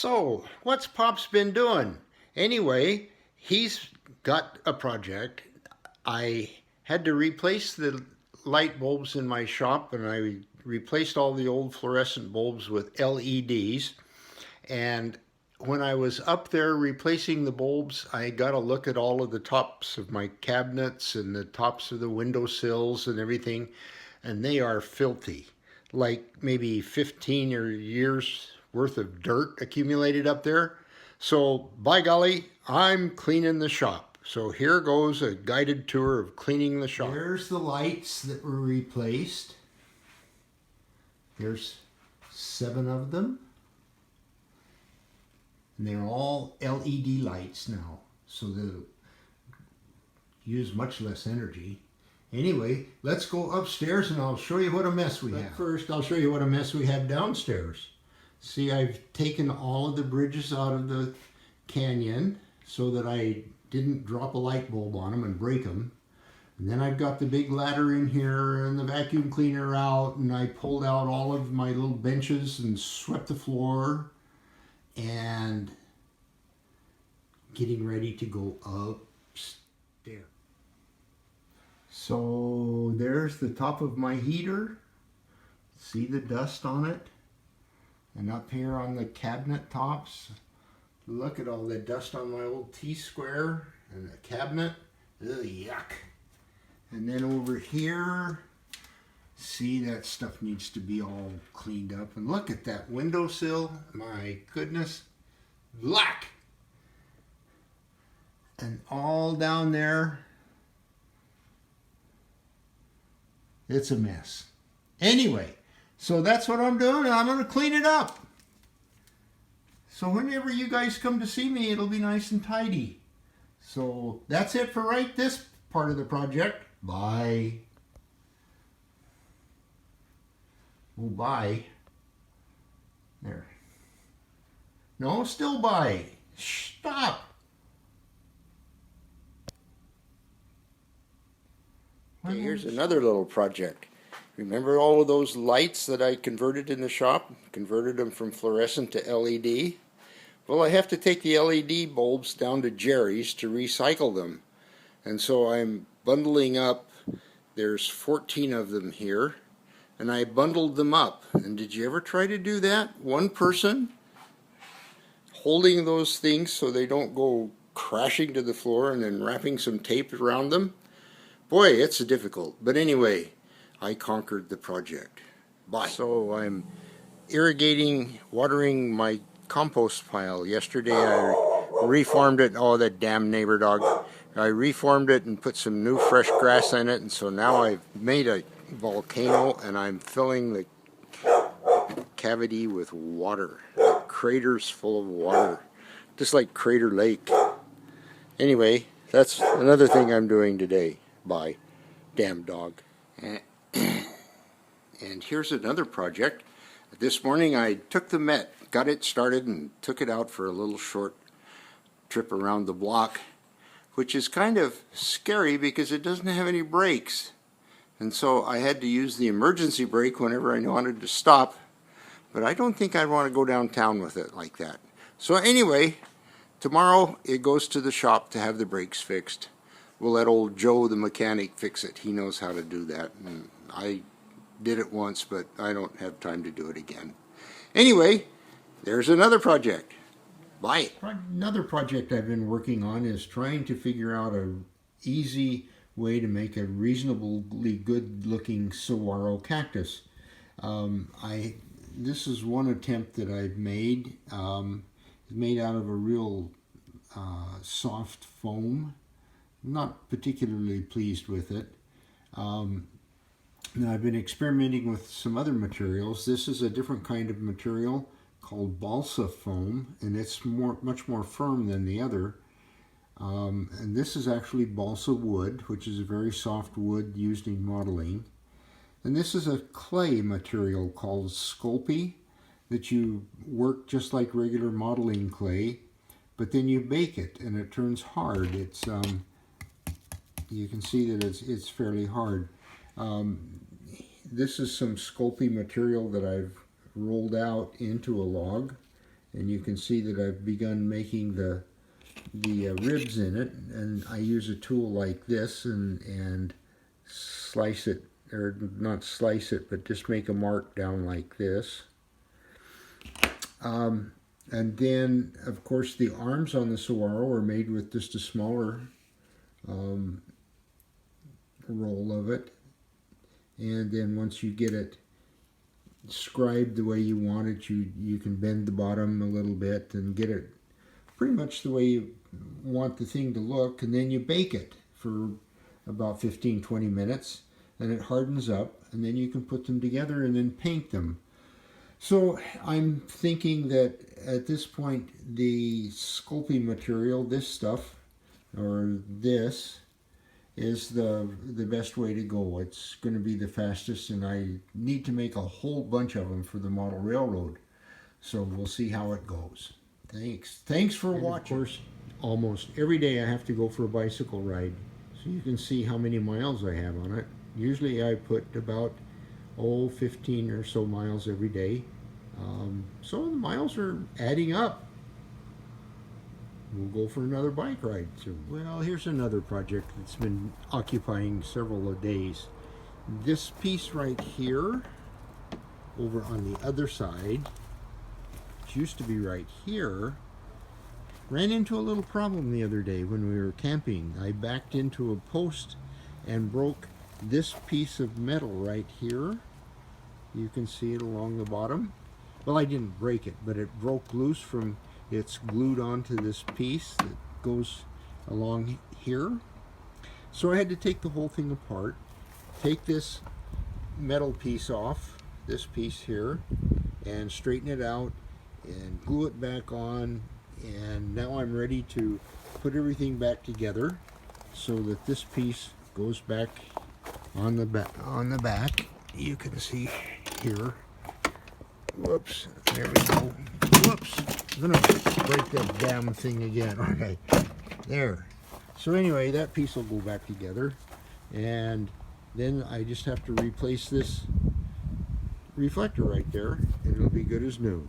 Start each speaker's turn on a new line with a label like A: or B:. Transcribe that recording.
A: So, what's Pop's been doing? Anyway, he's got a project. I had to replace the light bulbs in my shop, and I replaced all the old fluorescent bulbs with LEDs. And when I was up there replacing the bulbs, I got a look at all of the tops of my cabinets and the tops of the windowsills and everything, and they are filthy. Like maybe 15 or years worth of dirt accumulated up there. So, by golly, I'm cleaning the shop. So here goes a guided tour of cleaning the shop. There's the lights that were replaced. There's 7 of them. And they're all LED lights now, so they'll use much less energy. Anyway, let's go upstairs and I'll show you what a mess we have. First, I'll show you what a mess we have downstairs. See, I've taken all of the bridges out of the canyon so that I didn't drop a light bulb on them and break them. And then I've got the big ladder in here and the vacuum cleaner out, and I pulled out all of my little benches and swept the floor. And getting ready to go upstairs. So there's the top of my heater. See the dust on it? And up here on the cabinet tops, look at all the dust on my old T-square and the cabinet. Ugh, yuck. And then over here, see, that stuff needs to be all cleaned up. And look at that windowsill. My goodness. Black. And all down there, it's a mess. Anyway, so that's what I'm doing, and I'm going to clean it up. So whenever you guys come to see me, it'll be nice and tidy. So that's it for this part of the project. Bye. Oh, bye. There. No, still bye. Stop. Okay, here's another little project. Remember all of those lights that I converted in the shop? Converted them from fluorescent to LED? Well, I have to take the LED bulbs down to Jerry's to recycle them. And so I'm bundling up. There's 14 of them here. And I bundled them up. And did you ever try to do that? One person holding those things so they don't go crashing to the floor and then wrapping some tape around them? Boy, it's difficult. But anyway, I conquered the project. Bye. So I'm irrigating, watering my compost pile. Yesterday I reformed it. Oh, that damn neighbor dog. I reformed it and put some new fresh grass in it. And so now I've made a volcano, and I'm filling the cavity with water, craters full of water, just like Crater Lake. Anyway, that's another thing I'm doing today. Bye, damn dog. And here's another project. This morning I took the Met, got it started, and took it out for a little short trip around the block, which is kind of scary because it doesn't have any brakes. And so I had to use the emergency brake whenever I wanted to stop. But I don't think I'd want to go downtown with it like that. So anyway, tomorrow it goes to the shop to have the brakes fixed. We'll let old Joe the mechanic fix it. He knows how to do that. And I did it once, but I don't have time to do it again. Anyway, there's another project. Bye. Another project I've been working on is trying to figure out an easy way to make a reasonably good looking saguaro cactus. This is one attempt that I've made. It's made out of a real soft foam. Not particularly pleased with it. Now I've been experimenting with some other materials. This is a different kind of material called balsa foam, and it's much more firm than the other. And this is actually balsa wood, which is a very soft wood used in modeling. And this is a clay material called Sculpey that you work just like regular modeling clay, but then you bake it and it turns hard. It's you can see that it's fairly hard. This is some Sculpey material that I've rolled out into a log, and you can see that I've begun making the ribs in it, and I use a tool like this and slice it, or not slice it, but just make a mark down like this. And then, of course, the arms on the saguaro are made with just a smaller roll of it. And then once you get it scribed the way you want it, you can bend the bottom a little bit and get it pretty much the way you want the thing to look. And then you bake it for about 15-20 minutes, and it hardens up, and then you can put them together and then paint them. So I'm thinking that at this point the sculpting material, this stuff, or this, is the best way to go. It's going to be the fastest, and I need to make a whole bunch of them for the model railroad. So we'll see how it goes. Thanks for watching. Of course, almost every day I have to go for a bicycle ride. So you can see how many miles I have on it. Usually I put about 15 or so miles every day. So the miles are adding up. We'll go for another bike ride soon. Well, here's another project that's been occupying several days. This piece right here, over on the other side, which used to be right here, ran into a little problem the other day when we were camping. I backed into a post and broke this piece of metal right here. You can see it along the bottom. Well, I didn't break it, but it broke loose from, it's glued onto this piece that goes along here. So I had to take the whole thing apart, take this metal piece off, this piece here, and straighten it out and glue it back on. And now I'm ready to put everything back together so that this piece goes back on the back. You can see here. Whoops, there we go. Whoops, I'm gonna break that damn thing again. Okay, there. So anyway, that piece will go back together, and then I just have to replace this reflector right there, and it'll be good as new.